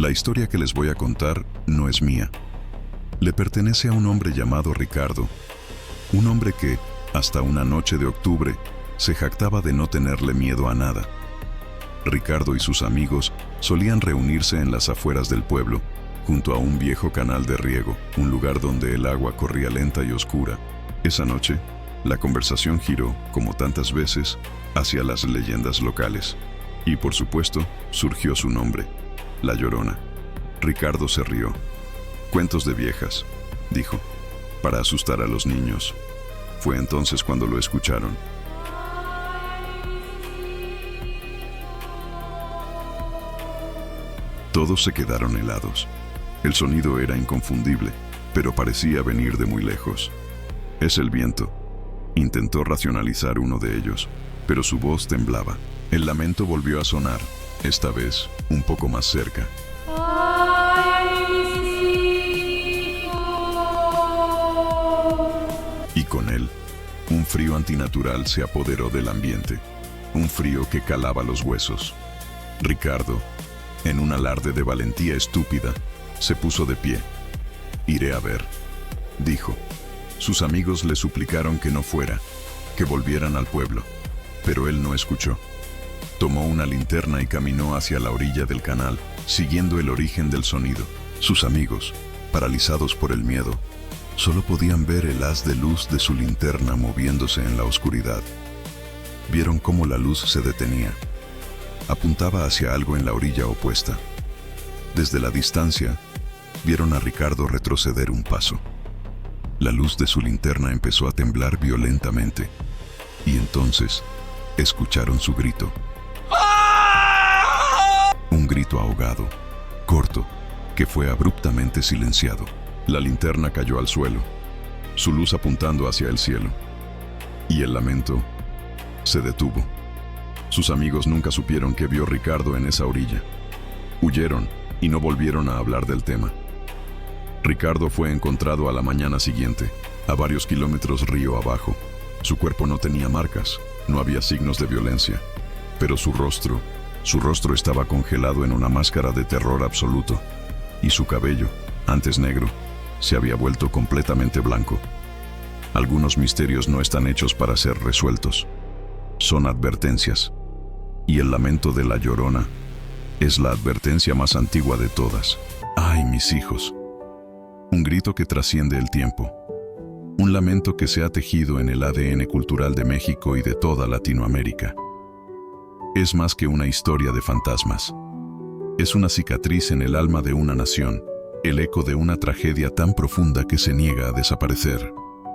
La historia que les voy a contar no es mía. Le pertenece a un hombre llamado Ricardo, un hombre que, hasta una noche de octubre, se jactaba de no tenerle miedo a nada. Ricardo y sus amigos solían reunirse en las afueras del pueblo, junto a un viejo canal de riego, un lugar donde el agua corría lenta y oscura. Esa noche, la conversación giró, como tantas veces, hacia las leyendas locales. Y por supuesto, surgió su nombre, La Llorona. Ricardo se rió. «Cuentos de viejas», dijo, para asustar a los niños. Fue entonces cuando lo escucharon. Todos se quedaron helados. El sonido era inconfundible, pero parecía venir de muy lejos. «Es el viento», intentó racionalizar uno de ellos, pero su voz temblaba. El lamento volvió a sonar, esta vez un poco más cerca. Y con él, un frío antinatural se apoderó del ambiente, un frío que calaba los huesos. Ricardo, en un alarde de valentía estúpida, se puso de pie. «Iré a ver», dijo. Sus amigos le suplicaron que no fuera, que volvieran al pueblo, pero él no escuchó. Tomó una linterna y caminó hacia la orilla del canal, siguiendo el origen del sonido. Sus amigos, paralizados por el miedo, solo podían ver el haz de luz de su linterna moviéndose en la oscuridad. Vieron cómo la luz se detenía. Apuntaba hacia algo en la orilla opuesta. Desde la distancia, vieron a Ricardo retroceder un paso. La luz de su linterna empezó a temblar violentamente, y entonces escucharon su grito. Un grito ahogado, corto, que fue abruptamente silenciado. La linterna cayó al suelo, su luz apuntando hacia el cielo, y el lamento se detuvo. Sus amigos nunca supieron qué vio Ricardo en esa orilla. Huyeron y no volvieron a hablar del tema. Ricardo fue encontrado a la mañana siguiente, a varios kilómetros río abajo. Su cuerpo no tenía marcas, no había signos de violencia, pero su rostro estaba congelado en una máscara de terror absoluto, y su cabello, antes negro, se había vuelto completamente blanco. Algunos misterios no están hechos para ser resueltos. Son advertencias, y el lamento de La Llorona es la advertencia más antigua de todas. ¡Ay, mis hijos! Un grito que trasciende el tiempo. Un lamento que se ha tejido en el ADN cultural de México y de toda Latinoamérica. Es más que una historia de fantasmas. Es una cicatriz en el alma de una nación, el eco de una tragedia tan profunda que se niega a desaparecer.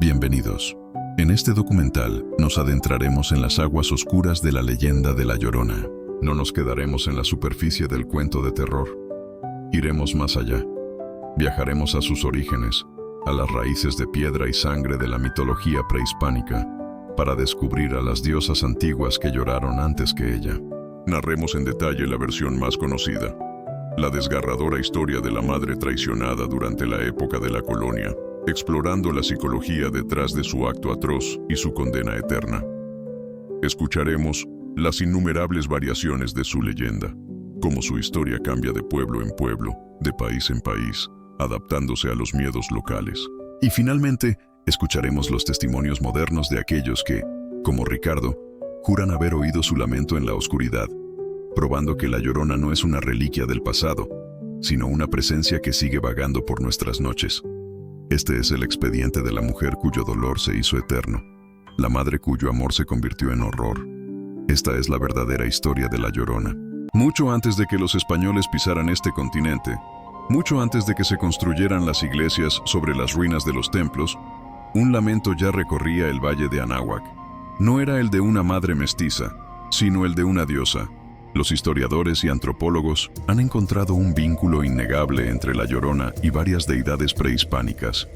Bienvenidos. En este documental nos adentraremos en las aguas oscuras de la leyenda de La Llorona. No nos quedaremos en la superficie del cuento de terror. Iremos más allá. Viajaremos a sus orígenes, a las raíces de piedra y sangre de la mitología prehispánica, para descubrir a las diosas antiguas que lloraron antes que ella. Narremos en detalle la versión más conocida, la desgarradora historia de la madre traicionada durante la época de la colonia, explorando la psicología detrás de su acto atroz y su condena eterna. Escucharemos las innumerables variaciones de su leyenda, cómo su historia cambia de pueblo en pueblo, de país en país, adaptándose a los miedos locales. Y finalmente, escucharemos los testimonios modernos de aquellos que, como Ricardo, juran haber oído su lamento en la oscuridad, probando que La Llorona no es una reliquia del pasado, sino una presencia que sigue vagando por nuestras noches. Este es el expediente de la mujer cuyo dolor se hizo eterno, la madre cuyo amor se convirtió en horror. Esta es la verdadera historia de La Llorona. Mucho antes de que los españoles pisaran este continente, mucho antes de que se construyeran las iglesias sobre las ruinas de los templos, un lamento ya recorría el valle de Anáhuac. No era el de una madre mestiza, sino el de una diosa. Los historiadores y antropólogos han encontrado un vínculo innegable entre La Llorona y varias deidades prehispánicas,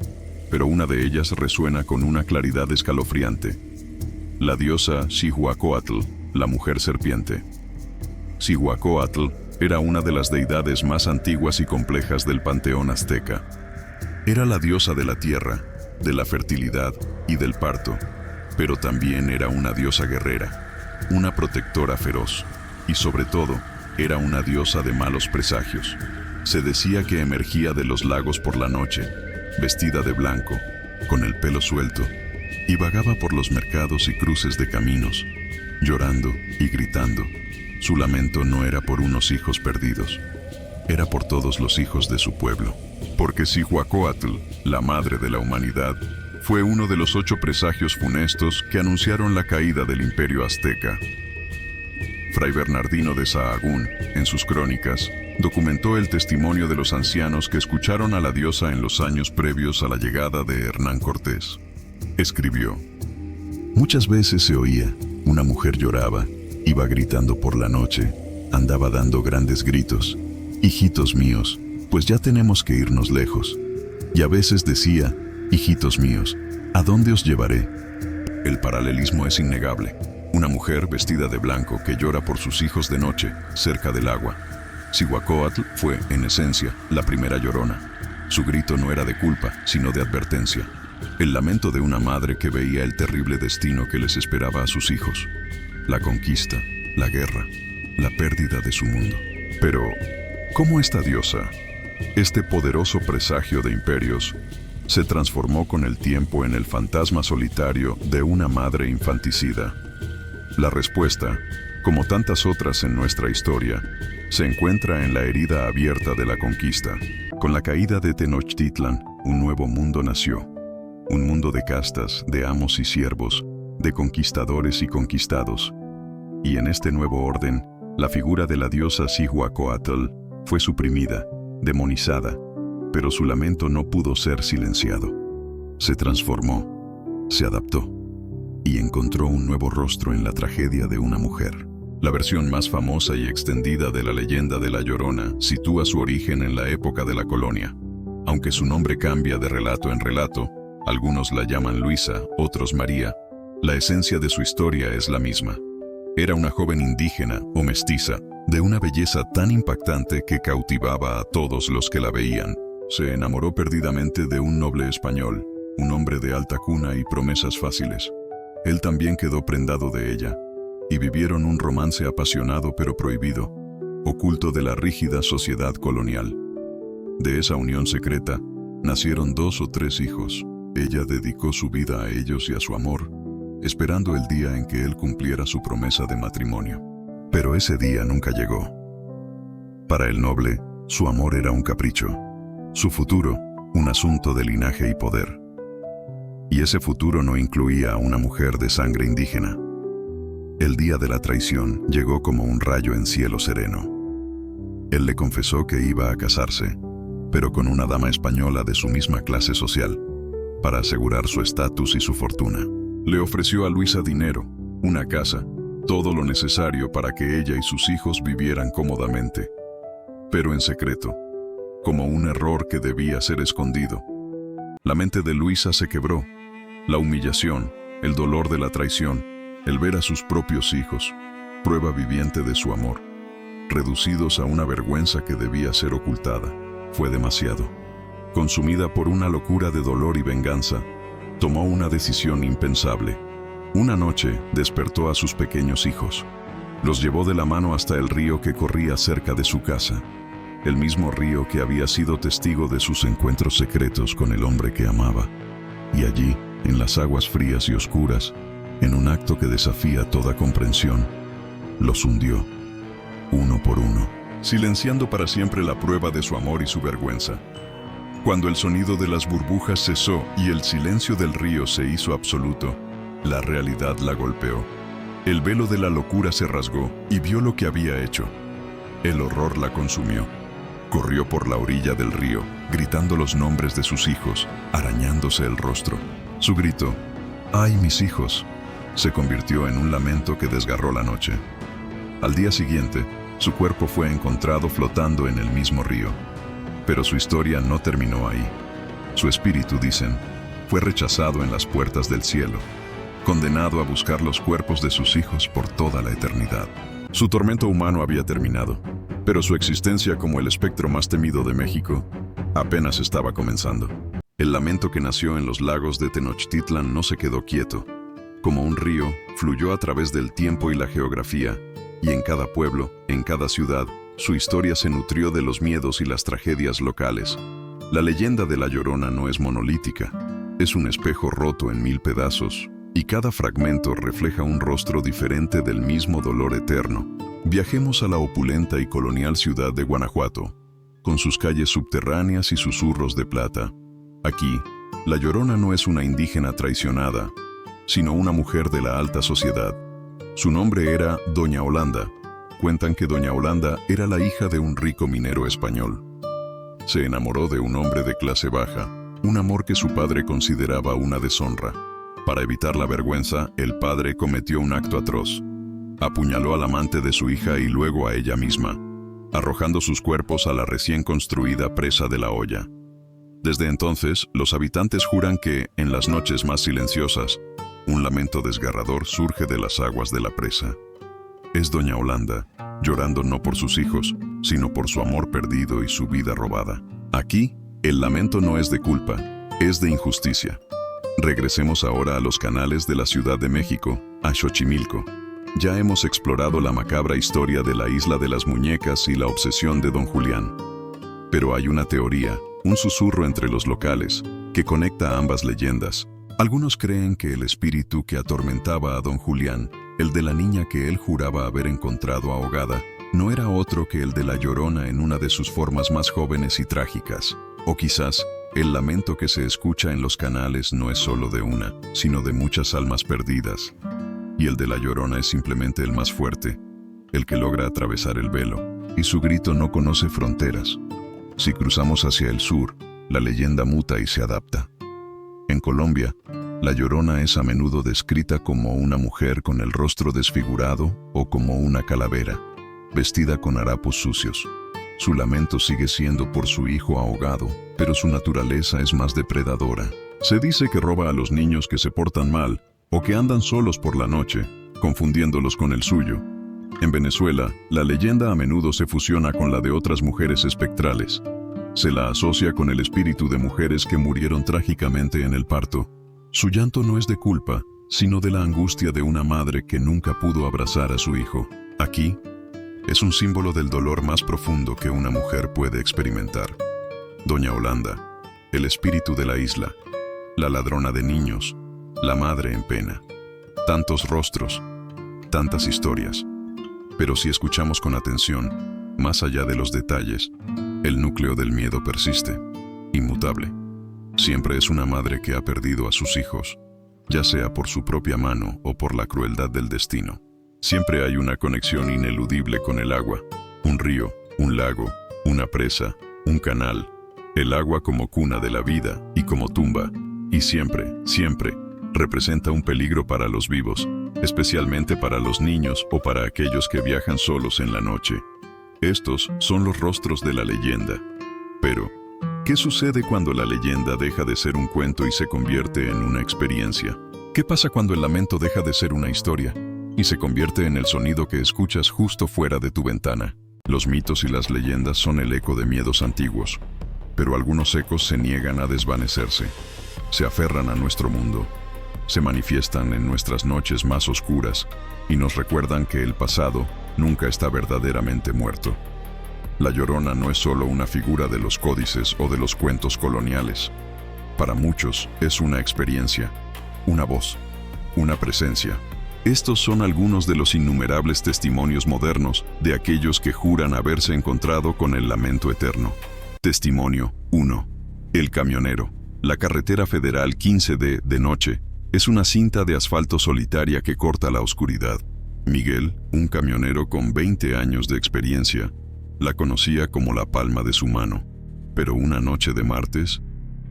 pero una de ellas resuena con una claridad escalofriante: la diosa Cihuacóatl, la mujer serpiente. Cihuacóatl era una de las deidades más antiguas y complejas del panteón azteca. Era la diosa de la tierra, de la fertilidad y del parto, pero también era una diosa guerrera, una protectora feroz, y sobre todo, era una diosa de malos presagios. Se decía que emergía de los lagos por la noche, vestida de blanco, con el pelo suelto, y vagaba por los mercados y cruces de caminos, llorando y gritando. Su lamento no era por unos hijos perdidos, era por todos los hijos de su pueblo. Porque Zihuacóatl, la madre de la humanidad, fue uno de los 8 presagios funestos que anunciaron la caída del imperio azteca. Fray Bernardino de Sahagún, en sus crónicas, documentó el testimonio de los ancianos que escucharon a la diosa en los años previos a la llegada de Hernán Cortés. Escribió: muchas veces se oía, una mujer lloraba, iba gritando por la noche, andaba dando grandes gritos: hijitos míos, pues ya tenemos que irnos lejos. Y a veces decía: hijitos míos, ¿a dónde os llevaré? El paralelismo es innegable. Una mujer vestida de blanco que llora por sus hijos de noche, cerca del agua. Zihuacóatl fue, en esencia, la primera llorona. Su grito no era de culpa, sino de advertencia. El lamento de una madre que veía el terrible destino que les esperaba a sus hijos. La conquista, la guerra, la pérdida de su mundo. Pero, ¿cómo esta diosa, este poderoso presagio de imperios, se transformó con el tiempo en el fantasma solitario de una madre infanticida? La respuesta, como tantas otras en nuestra historia, se encuentra en la herida abierta de la conquista. Con la caída de Tenochtitlan, un nuevo mundo nació. Un mundo de castas, de amos y siervos, de conquistadores y conquistados. Y en este nuevo orden, la figura de la diosa Zihuacóatl fue suprimida, demonizada, pero su lamento no pudo ser silenciado. Se transformó, se adaptó, y encontró un nuevo rostro en la tragedia de una mujer. La versión más famosa y extendida de la leyenda de La Llorona sitúa su origen en la época de la colonia. Aunque su nombre cambia de relato en relato, algunos la llaman Luisa, otros María, la esencia de su historia es la misma. Era una joven indígena o mestiza, de una belleza tan impactante que cautivaba a todos los que la veían. Se enamoró perdidamente de un noble español, un hombre de alta cuna y promesas fáciles. Él también quedó prendado de ella, y vivieron un romance apasionado pero prohibido, oculto de la rígida sociedad colonial. De esa unión secreta, nacieron 2 o 3 hijos. Ella dedicó su vida a ellos y a su amor, esperando el día en que él cumpliera su promesa de matrimonio. Pero ese día nunca llegó. Para el noble, su amor era un capricho, su futuro, un asunto de linaje y poder. Y ese futuro no incluía a una mujer de sangre indígena. El día de la traición llegó como un rayo en cielo sereno. Él le confesó que iba a casarse, pero con una dama española de su misma clase social, para asegurar su estatus y su fortuna. Le ofreció a Luisa dinero, una casa, todo lo necesario para que ella y sus hijos vivieran cómodamente. Pero en secreto, como un error que debía ser escondido. La mente de Luisa se quebró. La humillación, el dolor de la traición, el ver a sus propios hijos, prueba viviente de su amor, reducidos a una vergüenza que debía ser ocultada, fue demasiado. Consumida por una locura de dolor y venganza, tomó una decisión impensable. Una noche despertó a sus pequeños hijos. Los llevó de la mano hasta el río que corría cerca de su casa, el mismo río que había sido testigo de sus encuentros secretos con el hombre que amaba. Y allí, en las aguas frías y oscuras, en un acto que desafía toda comprensión, los hundió, uno por uno, silenciando para siempre la prueba de su amor y su vergüenza. Cuando el sonido de las burbujas cesó y el silencio del río se hizo absoluto, la realidad la golpeó. El velo de la locura se rasgó y vio lo que había hecho. El horror la consumió. Corrió por la orilla del río, gritando los nombres de sus hijos, arañándose el rostro. Su grito, ¡ay, mis hijos!, se convirtió en un lamento que desgarró la noche. Al día siguiente, su cuerpo fue encontrado flotando en el mismo río. Pero su historia no terminó ahí. Su espíritu, dicen, fue rechazado en las puertas del cielo, condenado a buscar los cuerpos de sus hijos por toda la eternidad. Su tormento humano había terminado, pero su existencia como el espectro más temido de México apenas estaba comenzando. El lamento que nació en los lagos de Tenochtitlan no se quedó quieto. Como un río, fluyó a través del tiempo y la geografía, y en cada pueblo, en cada ciudad, Su historia se nutrió de los miedos y las tragedias locales. La leyenda de La Llorona no es monolítica. Es un espejo roto en 1000 pedazos, y cada fragmento refleja un rostro diferente del mismo dolor eterno. Viajemos a la opulenta y colonial ciudad de Guanajuato, con sus calles subterráneas y susurros de plata. Aquí, La Llorona no es una indígena traicionada, sino una mujer de la alta sociedad. Su nombre era Doña Olanda. Cuentan que Doña Olanda era la hija de un rico minero español. Se enamoró de un hombre de clase baja, un amor que su padre consideraba una deshonra. Para evitar la vergüenza, el padre cometió un acto atroz. Apuñaló al amante de su hija y luego a ella misma, arrojando sus cuerpos a la recién construida presa de la olla. Desde entonces, los habitantes juran que, en las noches más silenciosas, un lamento desgarrador surge de las aguas de la presa. Es Doña Olanda, llorando no por sus hijos, sino por su amor perdido y su vida robada. Aquí, el lamento no es de culpa, es de injusticia. Regresemos ahora a los canales de la Ciudad de México, a Xochimilco. Ya hemos explorado la macabra historia de la Isla de las Muñecas y la obsesión de Don Julián. Pero hay una teoría, un susurro entre los locales, que conecta ambas leyendas. Algunos creen que el espíritu que atormentaba a Don Julián, el de la niña que él juraba haber encontrado ahogada, no era otro que el de la Llorona en una de sus formas más jóvenes y trágicas. O quizás, el lamento que se escucha en los canales no es solo de una, sino de muchas almas perdidas. Y el de la Llorona es simplemente el más fuerte, el que logra atravesar el velo, y su grito no conoce fronteras. Si cruzamos hacia el sur, la leyenda muta y se adapta. En Colombia, la Llorona es a menudo descrita como una mujer con el rostro desfigurado o como una calavera, vestida con harapos sucios. Su lamento sigue siendo por su hijo ahogado, pero su naturaleza es más depredadora. Se dice que roba a los niños que se portan mal o que andan solos por la noche, confundiéndolos con el suyo. En Venezuela, la leyenda a menudo se fusiona con la de otras mujeres espectrales. Se la asocia con el espíritu de mujeres que murieron trágicamente en el parto. Su llanto no es de culpa, sino de la angustia de una madre que nunca pudo abrazar a su hijo. Aquí, es un símbolo del dolor más profundo que una mujer puede experimentar. Doña Olanda, el espíritu de la isla, la ladrona de niños, la madre en pena. Tantos rostros, tantas historias. Pero si escuchamos con atención, más allá de los detalles, el núcleo del miedo persiste, inmutable. Siempre es una madre que ha perdido a sus hijos, ya sea por su propia mano o por la crueldad del destino. Siempre hay una conexión ineludible con el agua, un río, un lago, una presa, un canal, el agua como cuna de la vida y como tumba, y siempre, siempre, representa un peligro para los vivos, especialmente para los niños o para aquellos que viajan solos en la noche. Estos son los rostros de la leyenda. Pero, ¿qué sucede cuando la leyenda deja de ser un cuento y se convierte en una experiencia? ¿Qué pasa cuando el lamento deja de ser una historia y se convierte en el sonido que escuchas justo fuera de tu ventana? Los mitos y las leyendas son el eco de miedos antiguos, pero algunos ecos se niegan a desvanecerse. Se aferran a nuestro mundo, se manifiestan en nuestras noches más oscuras y nos recuerdan que el pasado nunca está verdaderamente muerto. La Llorona no es solo una figura de los códices o de los cuentos coloniales. Para muchos es una experiencia, una voz, una presencia. Estos son algunos de los innumerables testimonios modernos de aquellos que juran haberse encontrado con el lamento eterno. Testimonio 1. El camionero. La carretera federal 15D de noche es una cinta de asfalto solitaria que corta la oscuridad. Miguel, un camionero con 20 años de experiencia, la conocía como la palma de su mano, pero una noche de martes,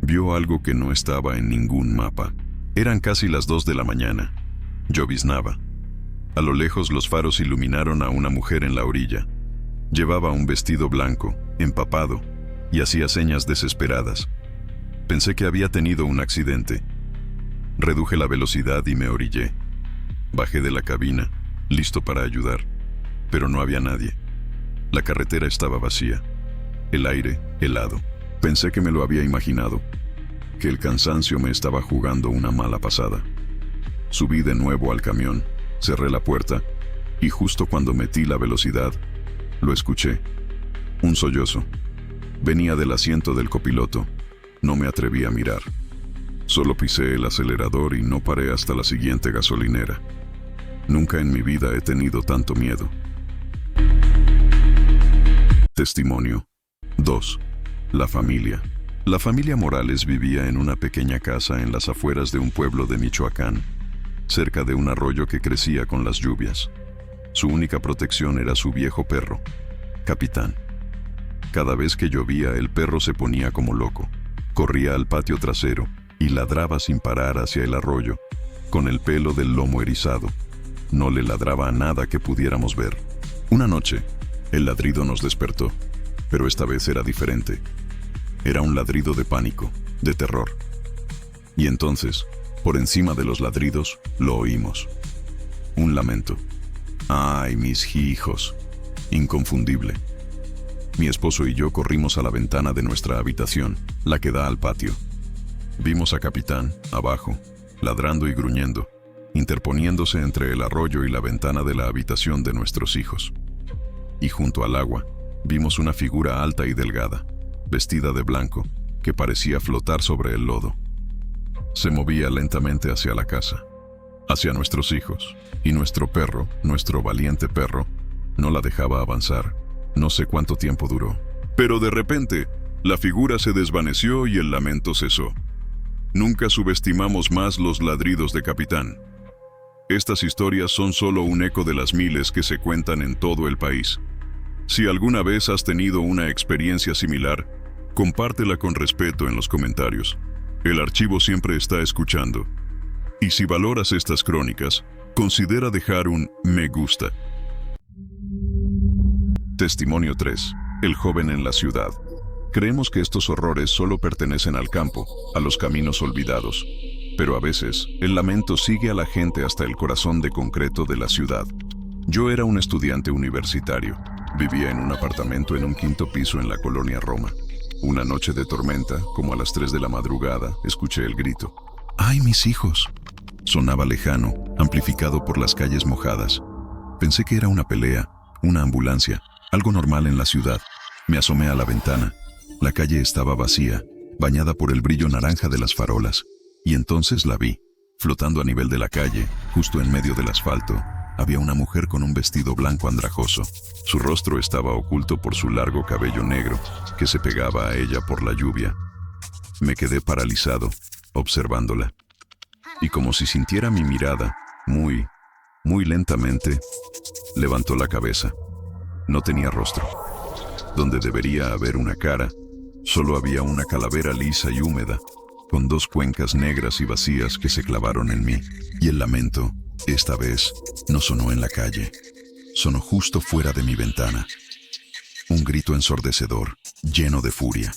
vio algo que no estaba en ningún mapa. Eran casi las 2 de la mañana. Lloviznaba. A lo lejos los faros iluminaron a una mujer en la orilla. Llevaba un vestido blanco, empapado, y hacía señas desesperadas. Pensé que había tenido un accidente. Reduje la velocidad y me orillé. Bajé de la cabina, listo para ayudar, pero no había nadie. La carretera estaba vacía, el aire helado. Pensé que me lo había imaginado, que el cansancio me estaba jugando una mala pasada. Subí de nuevo al camión, cerré la puerta, y justo cuando metí la velocidad, Lo escuché. Un sollozo. Venía del asiento del copiloto. No me atreví a mirar. Solo pisé el acelerador y no paré hasta la siguiente gasolinera. Nunca en mi vida he tenido tanto miedo. Testimonio 2. La familia. La familia Morales vivía en una pequeña casa en las afueras de un pueblo de Michoacán, cerca de un arroyo que crecía con las lluvias. Su única protección era su viejo perro, Capitán. Cada vez que llovía, el perro se ponía como loco. Corría al patio trasero y ladraba sin parar hacia el arroyo, con el pelo del lomo erizado. No le ladraba a nada que pudiéramos ver. Una noche, el ladrido nos despertó, pero esta vez era diferente. Era un ladrido de pánico, de terror. Y entonces, por encima de los ladridos, lo oímos. Un lamento. ¡Ay, mis hijos! Inconfundible. Mi esposo y yo corrimos a la ventana de nuestra habitación, la que da al patio. Vimos a Capitán, abajo, ladrando y gruñendo, interponiéndose entre el arroyo y la ventana de la habitación de nuestros hijos. Y junto al agua, vimos una figura alta y delgada, vestida de blanco, que parecía flotar sobre el lodo. Se movía lentamente hacia la casa, hacia nuestros hijos, y nuestro perro, nuestro valiente perro, no la dejaba avanzar. No sé cuánto tiempo duró. Pero de repente, la figura se desvaneció y el lamento cesó. Nunca subestimamos más los ladridos de Capitán. Estas historias son solo un eco de las miles que se cuentan en todo el país. Si alguna vez has tenido una experiencia similar, compártela con respeto en los comentarios. El archivo siempre está escuchando. Y si valoras estas crónicas, considera dejar un me gusta. Testimonio 3. El joven en la ciudad. Creemos que estos horrores solo pertenecen al campo, a los caminos olvidados. Pero a veces, el lamento sigue a la gente hasta el corazón de concreto de la ciudad. Yo era un estudiante universitario. Vivía en un apartamento en un 5º piso en la colonia Roma. Una noche de tormenta, como a las 3 de la madrugada, escuché el grito. ¡Ay, mis hijos! Sonaba lejano, amplificado por las calles mojadas. Pensé que era una pelea, una ambulancia, algo normal en la ciudad. Me asomé a la ventana. La calle estaba vacía, bañada por el brillo naranja de las farolas. Y entonces la vi, flotando a nivel de la calle, justo en medio del asfalto. Había una mujer con un vestido blanco andrajoso. Su rostro estaba oculto por su largo cabello negro, que se pegaba a ella por la lluvia. Me quedé paralizado, observándola. Y como si sintiera mi mirada, muy lentamente, levantó la cabeza. No tenía rostro. Donde debería haber una cara, solo había una calavera lisa y húmeda, con 2 cuencas negras y vacías que se clavaron en mí. Y el lamento, esta vez, no sonó en la calle. Sonó justo fuera de mi ventana. Un grito ensordecedor, lleno de furia.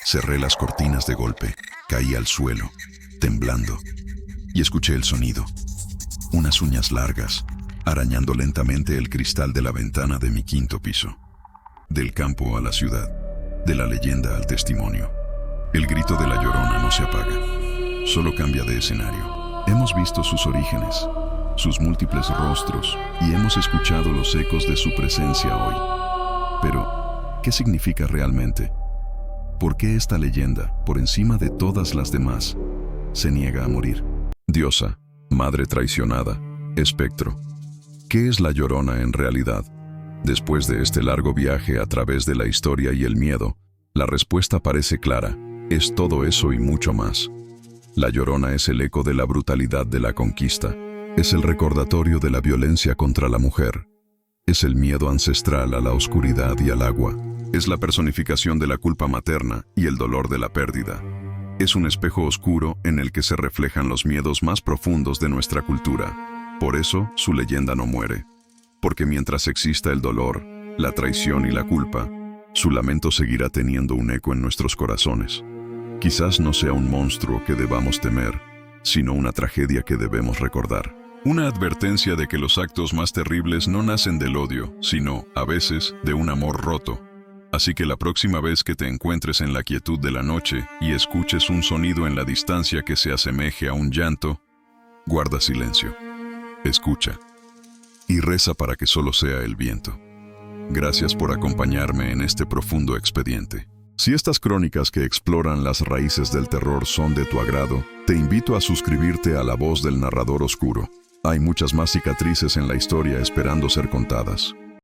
Cerré las cortinas de golpe, caí al suelo, temblando, y escuché el sonido. Unas uñas largas, arañando lentamente el cristal de la ventana de mi 5º piso. Del campo a la ciudad, de la leyenda al testimonio. El grito de la Llorona no se apaga, solo cambia de escenario. Hemos visto sus orígenes, sus múltiples rostros, y hemos escuchado los ecos de su presencia hoy. Pero, ¿qué significa realmente? ¿Por qué esta leyenda, por encima de todas las demás, se niega a morir? Diosa, madre traicionada, espectro. ¿Qué es la Llorona en realidad? Después de este largo viaje a través de la historia y el miedo, la respuesta parece clara: es todo eso y mucho más. La Llorona es el eco de la brutalidad de la conquista, es el recordatorio de la violencia contra la mujer, es el miedo ancestral a la oscuridad y al agua, es la personificación de la culpa materna y el dolor de la pérdida. Es un espejo oscuro en el que se reflejan los miedos más profundos de nuestra cultura. Por eso, su leyenda no muere. Porque mientras exista el dolor, la traición y la culpa, su lamento seguirá teniendo un eco en nuestros corazones. Quizás no sea un monstruo que debamos temer, sino una tragedia que debemos recordar. Una advertencia de que los actos más terribles no nacen del odio, sino, a veces, de un amor roto. Así que la próxima vez que te encuentres en la quietud de la noche y escuches un sonido en la distancia que se asemeje a un llanto, guarda silencio, escucha y reza para que solo sea el viento. Gracias por acompañarme en este profundo expediente. Si estas crónicas que exploran las raíces del terror son de tu agrado, te invito a suscribirte a La Voz del Narrador Oscuro. Hay muchas más cicatrices en la historia esperando ser contadas.